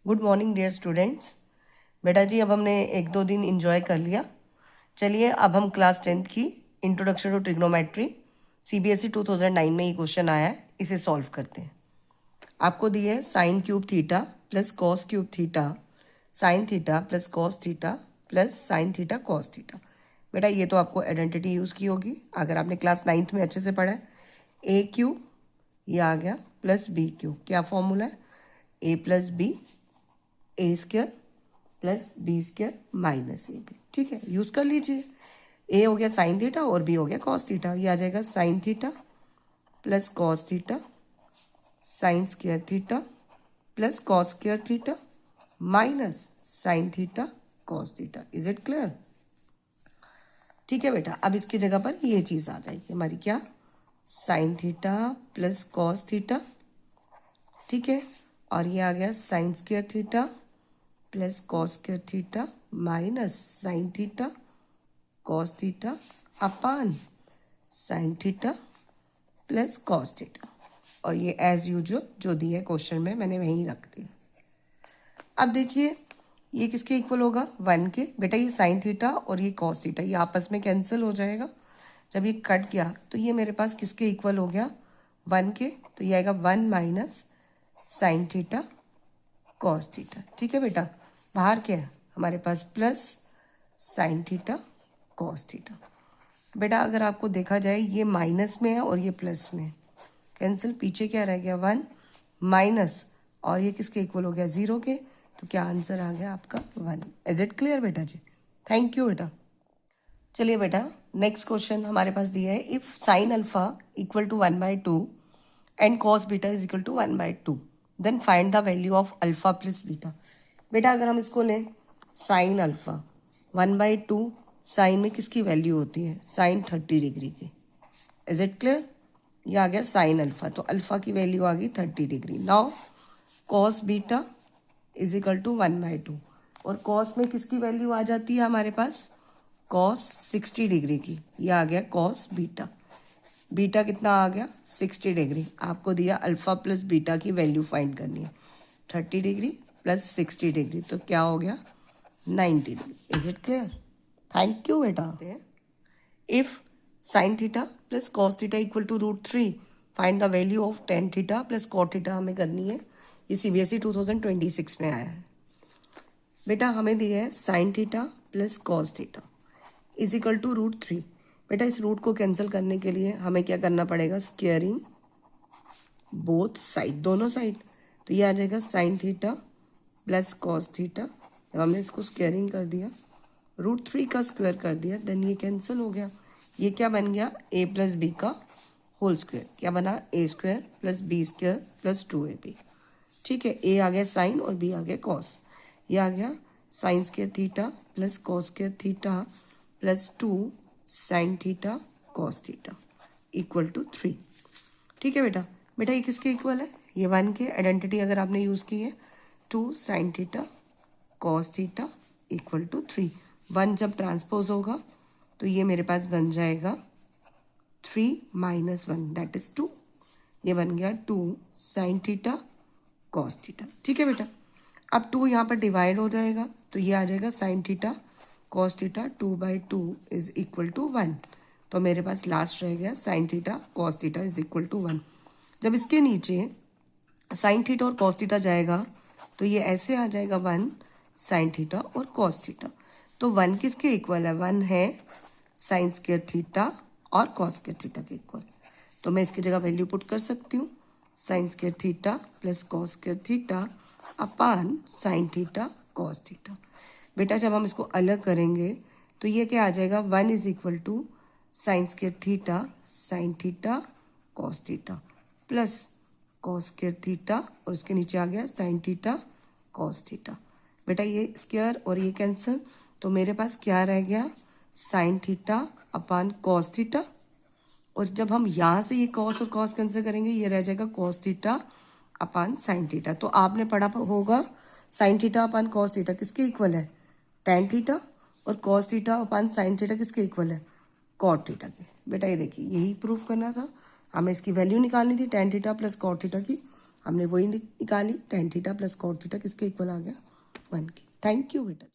Good morning dear students. बेटा जी, अब हमने एक दो दिन इन्जॉय कर लिया। चलिए अब हम क्लास 10th की इंट्रोडक्शन टू ट्रिग्नोमेट्री CBSE 2009 में ये क्वेश्चन आया है, इसे सॉल्व करते हैं। आपको दिए है sine cube theta plus cos cube theta sine theta plus cos theta plus sine theta cos theta. बेटा ये तो आपको आइडेंटिटी यूज़ की होगी अगर आपने क्लास 9th में अच्छे से पढ़ा है। ए क्यूब ये आ गया प्लस बी क्यूब, क्या फॉर्मूला है? A plus B A square plus B square minus A B. ठीक है, यूज़ कर लीजिए। ए हो गया साइन थीटा और बी हो गया कॉस थीटा। ये आ जाएगा sine theta plus cos theta sine square theta plus cos square theta minus sine theta cos theta. Is it clear? ठीक है बेटा, अब इसकी जगह पर ये चीज़ आ जाएगी हमारी, क्या? Sign theta plus cos theta. ठीक है, और ये आ गया sine square theta plus cos square theta minus sine theta cos theta upon sine theta plus cos theta. और ये एज यूजुअल जो दिया है क्वेश्चन में मैंने वहीं रख दिया। अब देखिए ये किसके इक्वल होगा? 1 के। बेटा ये साइन थीटा और ये कॉस थीटा ये आपस में कैंसिल हो जाएगा। जब ये कट गया तो ये मेरे पास किसके इक्वल हो गया? 1 के। तो ये आएगा 1 minus sine theta cos theta. ठीक है बेटा, बाहर क्या है हमारे पास? Plus sine theta cos theta. बेटा अगर आपको देखा जाए ये माइनस में है और ये प्लस में है, कैंसिल। पीछे क्या रह गया? 1 माइनस, और ये किसके इक्वल हो गया? 0 के। तो क्या आंसर आ गया आपका? 1। इज इट क्लियर बेटा जी? थैंक यू बेटा। चलिए बेटा नेक्स्ट क्वेश्चन हमारे पास दिया है, if sine alpha equal to 1/2 and cos beta is equal to 1/2 then find the value of alpha plus beta. बेटा अगर हम इसको लें साइन अल्फा 1/2, साइन में किसकी वैल्यू होती है? साइन 30 डिग्री की। Is it clear? ये आ गया साइन अल्फा, तो अल्फा की वैल्यू आ गई 30 degree. Now cos beta is equal to 1/2, और कॉस में किसकी वैल्यू आ जाती है हमारे पास? कॉस 60 डिग्री की। ये आ गया कॉस बीटा। बीटा कितना आ गया? 60 डिग्री। आपको दिया अल्फा प्लस बीटा की वैल्यू फाइंड करनी है। 30 डिग्री प्लस 60 डिग्री तो क्या हो गया? 90 degree. Is it clear? Thank you बेटा। If sine theta plus cos theta equal to √3 find the value of tan theta plus cot theta हमें करनी है। ये CBSE 2026 में आया है। बेटा हमें दिया है sine theta plus cos theta is equal to √3। बेटा इस रूट को कैंसिल करने के लिए हमें क्या करना पड़ेगा? स्क्वेयरिंग बोथ साइड, दोनों साइड। तो ये आ जाएगा sine theta plus cos theta. जब हमने इसको स्क्वेयरिंग कर दिया, √3 का स्क्वायर कर दिया, देन ये कैंसिल हो गया। ये क्या बन गया? a प्लस बी का होल स्क्वायर। क्या बना? a square plus B square plus 2ab। ठीक है, a आ गया साइन और b आ गया कॉस। ये आ गया sine square theta plus cos square theta plus 2 sine theta cos theta equal to 3। ठीक है बेटा, बेटा ये किसके इक्वल है? ये 1 के। आइडेंटिटी अगर आपने यूज़ की है 2 sine theta cos theta equal to 3। 1 जब ट्रांसपोज होगा तो ये मेरे पास बन जाएगा 3 माइनस 1 दैट इज 2। ये बन गया 2 साइन थीटा कॉस थीटा। ठीक है बेटा, अब 2 यहाँ पर डिवाइड हो जाएगा तो ये आ जाएगा sine theta cos theta 2/2 is equal to 1। तो मेरे पास लास्ट रह गया sine theta cos theta is equal to 1। जब इसके नीचे साइन थीटा और कॉस थीटा जाएगा तो ये ऐसे आ जाएगा 1 साइन थीटा और कॉस थीटा। तो 1 किसके इक्वल है? 1 है साइन स्क्वायर थीटा और कॉस स्क्वायर थीटा के इक्वल। तो मैं इसकी जगह वैल्यू पुट कर सकती हूँ, sign square theta plus cos square theta upon sine theta cos theta. बेटा जब हम इसको अलग करेंगे तो ये क्या आ जाएगा? 1 is equal to sine square theta sine theta cos theta plus cos square theta और उसके नीचे आ गया साइन थीटा कॉस थीटा। बेटा ये स्क्वायर और ये कैंसिल, तो मेरे पास क्या रह गया? Sine theta upon cos theta. और जब हम यहाँ से ये कॉस और कॉस कैंसिल करेंगे ये रह जाएगा cos theta upon sine theta. तो आपने पढ़ा होगा sine theta upon cos theta किसके इक्वल है? Tan theta. और cos theta upon sine theta किसके इक्वल है? कॉट थीटा के। बेटा ये देखिए यही प्रूफ करना था, हमें इसकी वैल्यू निकालनी थी tan theta plus cot theta की। हमने वही निकाली, tan थीटा प्लस cot थीटा किसके इक्वल आ गया 1 के। थैंक यू बेटा।